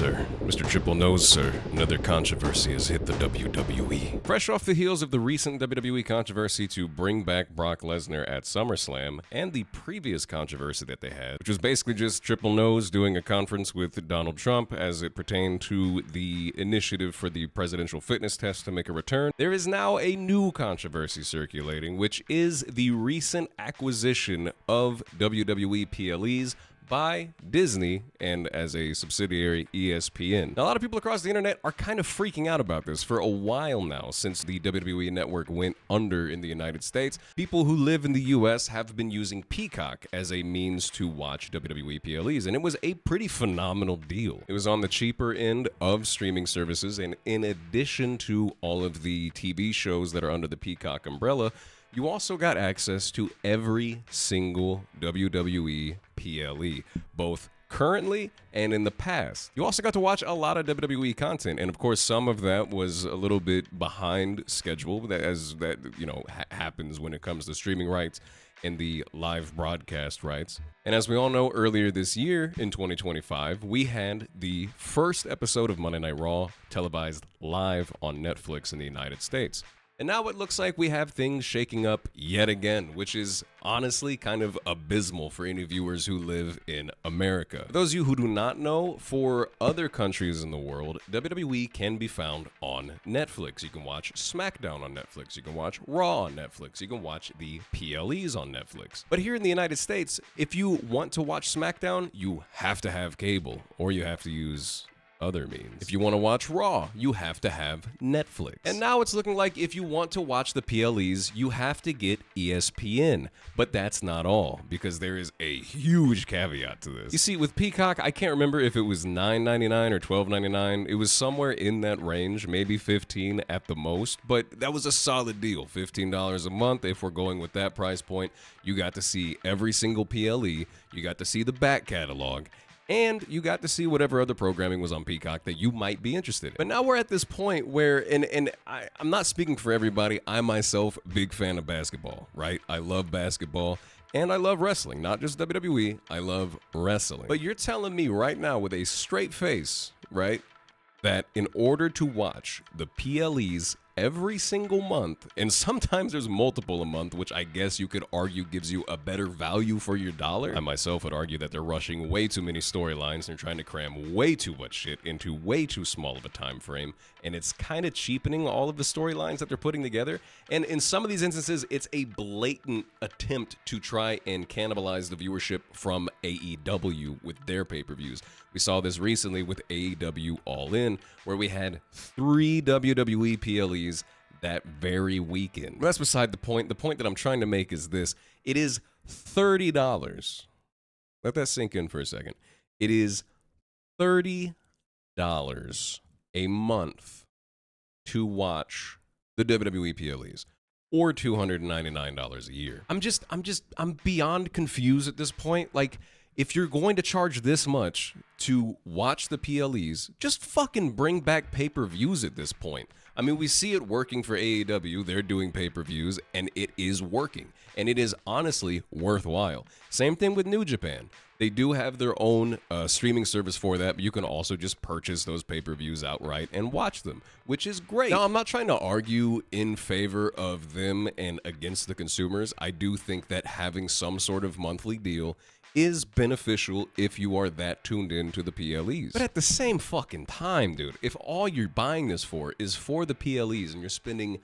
sir. Mr. Triple Nose, sir. Another controversy has hit the WWE. Fresh off the heels of the recent WWE controversy to bring back Brock Lesnar at SummerSlam, and the previous controversy that they had, which was basically just Triple Nose doing a conference with Donald Trump as it pertained to the initiative for the presidential fitness test to make a return, there is now a new controversy circulating, which is the recent acquisition of WWE PLEs by Disney and as a subsidiary ESPN. Now, a lot of people across the internet are kind of freaking out about this for a while now since the WWE network went under in the United States. People who live in the US have been using Peacock as a means to watch WWE PLEs, and it was a pretty phenomenal deal. It was on the cheaper end of streaming services, and in addition to all of the TV shows that are under the Peacock umbrella, you also got access to every single WWE PLE, both currently and in the past. You also got to watch a lot of WWE content, and of course some of that was a little bit behind schedule, as that happens when it comes to streaming rights and the live broadcast rights. And as we all know, earlier this year in 2025, we had the first episode of Monday Night Raw televised live on Netflix in the United States. And now it looks like we have things shaking up yet again, which is honestly kind of abysmal for any viewers who live in America. For those of you who do not know, for other countries in the world, WWE can be found on Netflix. You can watch SmackDown on Netflix. You can watch Raw on Netflix. You can watch the PLEs on Netflix. But here in the United States, if you want to watch SmackDown, you have to have cable, or you have to use other means. If you want to watch Raw, you have to have Netflix. And now it's looking like if you want to watch the PLEs, you have to get ESPN. But that's not all, because there is a huge caveat to this. You see, with Peacock, I can't remember if it was $9.99 or $12.99. It was somewhere in that range, maybe $15 at the most, but that was a solid deal. $15 a month. If we're going with that price point, you got to see every single PLE, you got to see the back catalog, and you got to see whatever other programming was on Peacock that you might be interested in. But now we're at this point where, and I'm not speaking for everybody, I myself, big fan of basketball, right? I love basketball, and I love wrestling. Not just WWE, I love wrestling. But you're telling me right now with a straight face, right, that in order to watch the PLEs every single month, and sometimes there's multiple a month, which I guess you could argue gives you a better value for your dollar. I myself would argue that they're rushing way too many storylines and trying to cram way too much shit into way too small of a time frame, and it's kind of cheapening all of the storylines that they're putting together. And in some of these instances, it's a blatant attempt to try and cannibalize the viewership from AEW with their pay-per-views. We saw this recently with AEW All In, where we had 3 WWE PLEs that very weekend. That's beside the point. The point that I'm trying to make is this. It is $30. Let that sink in for a second. It is $30 a month to watch the WWE PLEs, or $299 a year. I'm beyond confused at this point. Like, if you're going to charge this much to watch the PLEs, just fucking bring back pay-per-views at this point. I mean, we see it working for AEW. They're doing pay-per-views, and it is working. And it is honestly worthwhile. Same thing with New Japan. They do have their own streaming service for that, but you can also just purchase those pay-per-views outright and watch them, which is great. Now, I'm not trying to argue in favor of them and against the consumers. I do think that having some sort of monthly deal is beneficial if you are that tuned into the PLEs. But at the same fucking time, dude, if all you're buying this for is for the PLEs and you're spending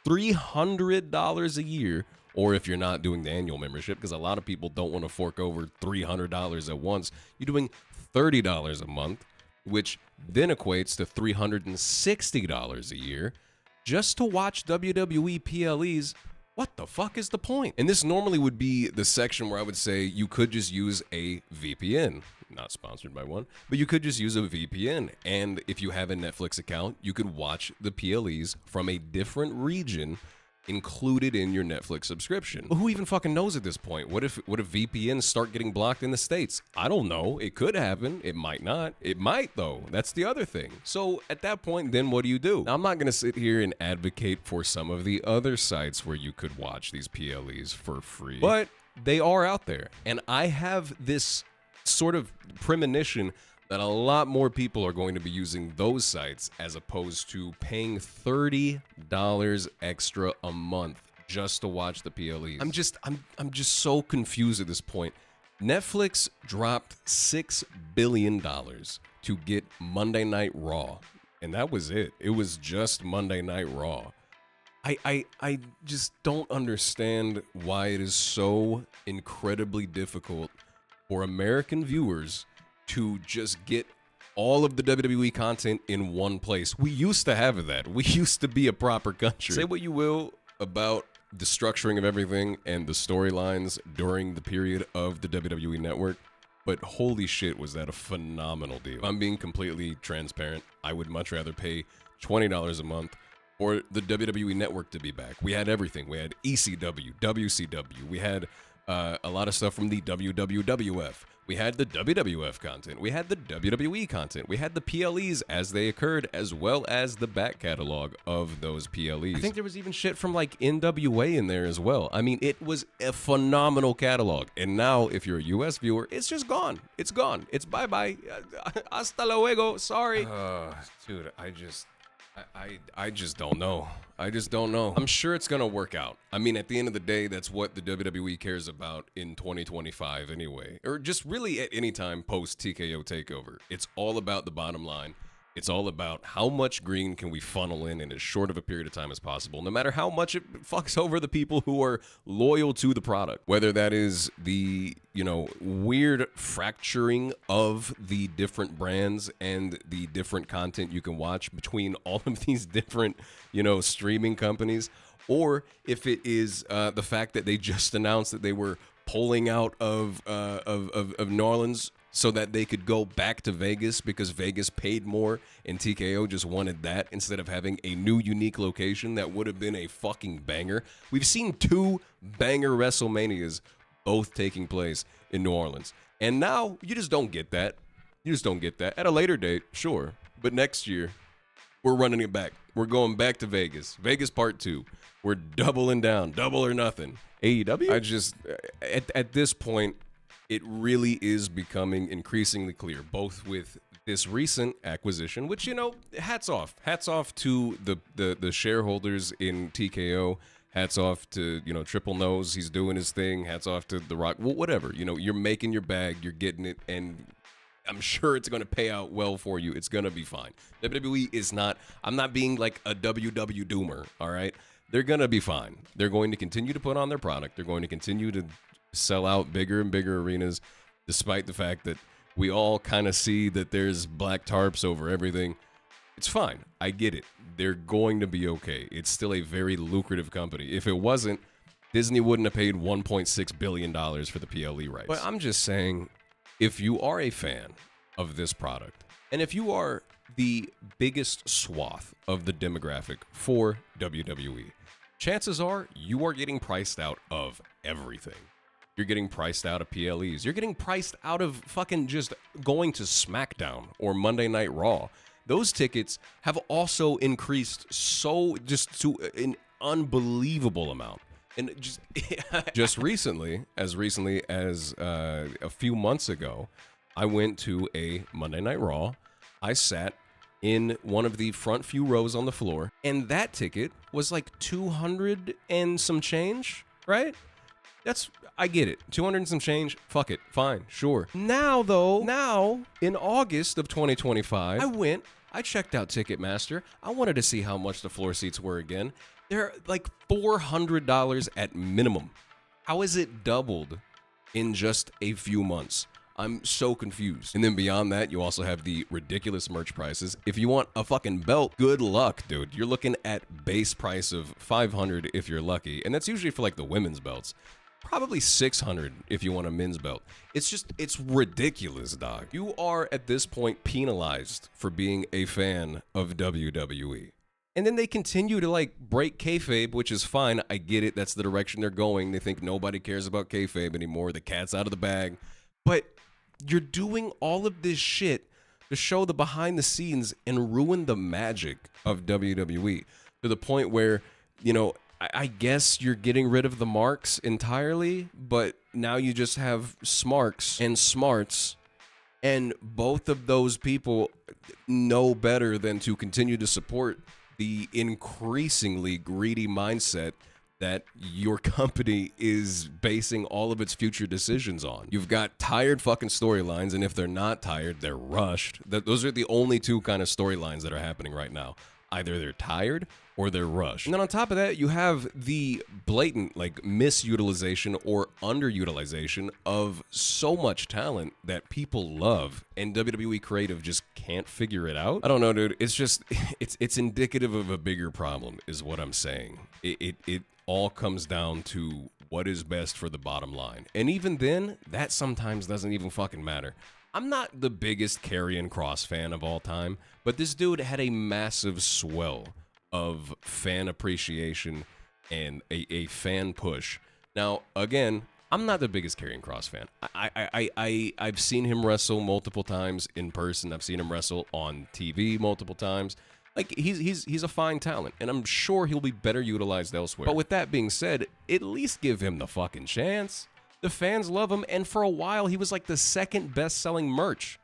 $300 a year, or if you're not doing the annual membership, because a lot of people don't want to fork over $300 at once, you're doing $30 a month, which then equates to $360 a year just to watch WWE PLEs. What the fuck is the point? And this normally would be the section where I would say you could just use a VPN. Not sponsored by one, but you could just use a VPN. And if you have a Netflix account, you could watch the PLEs from a different region included in your Netflix subscription. But who even fucking knows at this point? What if VPNs start getting blocked in the States? I don't know. It could happen. It might not. It might, though. That's the other thing. So at that point, then what do you do? Now, I'm not going to sit here and advocate for some of the other sites where you could watch these PLEs for free, but they are out there. And I have this sort of premonition that a lot more people are going to be using those sites as opposed to paying $30 extra a month just to watch the PLEs. I'm just so confused at this point. Netflix dropped $6 billion to get Monday Night Raw, and that was it. It was just Monday Night Raw. I just don't understand why it is so incredibly difficult for American viewers to just get all of the WWE content in one place. We used to have that. We used to be a proper country. Say what you will about the structuring of everything and the storylines during the period of the WWE network, but holy shit, was that a phenomenal deal. If I'm being completely transparent, I would much rather pay $20 a month for the WWE network to be back. We had everything. We had ECW, WCW. We had a lot of stuff from the WWF. We had the WWF content. We had the WWE content. We had the PLEs as they occurred, as well as the back catalog of those PLEs. I think there was even shit from like NWA in there as well. I mean, it was a phenomenal catalog. And now, if you're a US viewer, it's just gone. It's gone. It's bye-bye. Hasta luego. Sorry. Dude, I just don't know. I just don't know. I'm sure it's going to work out. I mean, at the end of the day, that's what the WWE cares about in 2025 anyway. Or just really at any time post TKO takeover. It's all about the bottom line. It's all about how much green can we funnel in as short of a period of time as possible, no matter how much it fucks over the people who are loyal to the product. Whether that is the, weird fracturing of the different brands and the different content you can watch between all of these different, streaming companies, or if it is the fact that they just announced that they were pulling out of New Orleans so that they could go back to Vegas because Vegas paid more and TKO just wanted that instead of having a new unique location that would have been a fucking banger. We've seen 2 banger WrestleManias both taking place in New Orleans. And now you just don't get that. You just don't get that. At a later date, sure. But next year, we're running it back. We're going back to Vegas. Vegas Part 2. We're doubling down. Double or nothing. AEW? I just, at this point, it really is becoming increasingly clear, both with this recent acquisition, which, hats off. Hats off to the shareholders in TKO. Hats off to, Triple Nose. He's doing his thing. Hats off to The Rock. Well, whatever. You're making your bag. You're getting it. And I'm sure it's going to pay out well for you. It's going to be fine. WWE is not, I'm not being like a WW doomer, all right? They're going to be fine. They're going to continue to put on their product. They're going to continue to sell out bigger and bigger arenas, despite the fact that we all kind of see that there's black tarps over everything. It's fine. I get it. They're going to be okay. It's still a very lucrative company. If it wasn't, Disney wouldn't have paid $1.6 billion for the PLE rights. But I'm just saying, if you are a fan of this product, and if you are the biggest swath of the demographic for WWE, chances are you are getting priced out of everything. You're getting priced out of PLEs. You're getting priced out of fucking just going to SmackDown or Monday Night Raw. Those tickets have also increased just to an unbelievable amount. And just recently as a few months ago, I went to a Monday Night Raw. I sat in one of the front few rows on the floor, and that ticket was like 200 and some change, right? I get it. 200 and some change. Fuck it. Fine. Sure. Now, in August of 2025, I checked out Ticketmaster. I wanted to see how much the floor seats were again. They're like $400 at minimum. How is it doubled in just a few months? I'm so confused. And then beyond that, you also have the ridiculous merch prices. If you want a fucking belt, good luck, dude. You're looking at base price of $500 if you're lucky. And that's usually for like the women's belts. Probably $600 if you want a men's belt. It's ridiculous, dog. You are at this point penalized for being a fan of WWE. And then they continue to like break kayfabe, which is fine. I get it. That's the direction they're going. They think nobody cares about kayfabe anymore. The cat's out of the bag. But you're doing all of this shit to show the behind the scenes and ruin the magic of WWE to the point where, I guess you're getting rid of the marks entirely, but now you just have smarks and smarts And both of those people know better than to continue to support the increasingly greedy mindset that your company is basing all of its future decisions on. You've got tired fucking storylines, and if they're not tired, they're rushed. Those are the only two kind of storylines that are happening right now. Either they're tired or they're rushed. And then on top of that, you have the blatant like misutilization or underutilization of so much talent that people love, and WWE creative just can't figure it out. I don't know, dude. It's just it's indicative of a bigger problem, is what I'm saying. It all comes down to what is best for the bottom line, and even then, that sometimes doesn't even fucking matter. I'm not the biggest Karrion Kross fan of all time, but this dude had a massive swell of fan appreciation and a fan push. Now, again, I'm not the biggest Karrion Kross fan. I've seen him wrestle multiple times in person. I've seen him wrestle on TV multiple times. Like, he's a fine talent, and I'm sure he'll be better utilized elsewhere. But with that being said, at least give him the fucking chance. The fans love him, and for a while, he was like the second best-selling merch.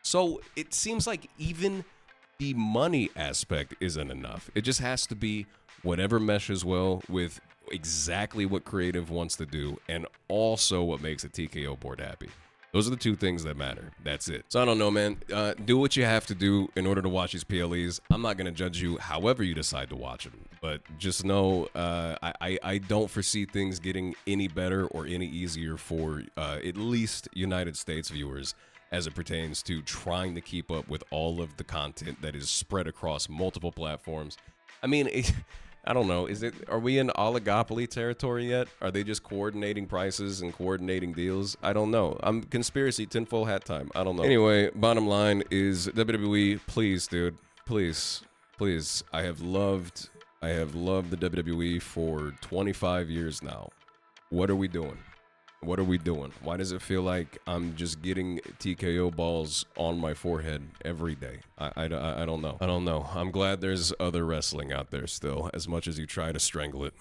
So it seems like even the money aspect isn't enough. It just has to be whatever meshes well with exactly what creative wants to do, and also what makes a TKO board happy. Those are the two things that matter. That's it. So I don't know, man. Do what you have to do in order to watch these PLEs. I'm not going to judge you however you decide to watch them. But just know I don't foresee things getting any better or any easier for at least United States viewers as it pertains to trying to keep up with all of the content that is spread across multiple platforms. I mean, I don't know. Are we in oligopoly territory yet? Are they just coordinating prices and coordinating deals? I don't know. I'm conspiracy tinfoil hat time. I don't know. Anyway, bottom line is WWE, please, dude. Please. I have loved the WWE for 25 years now. What are we doing? Why does it feel like I'm just getting TKO balls on my forehead every day? I don't know. I'm glad there's other wrestling out there still, as much as you try to strangle it.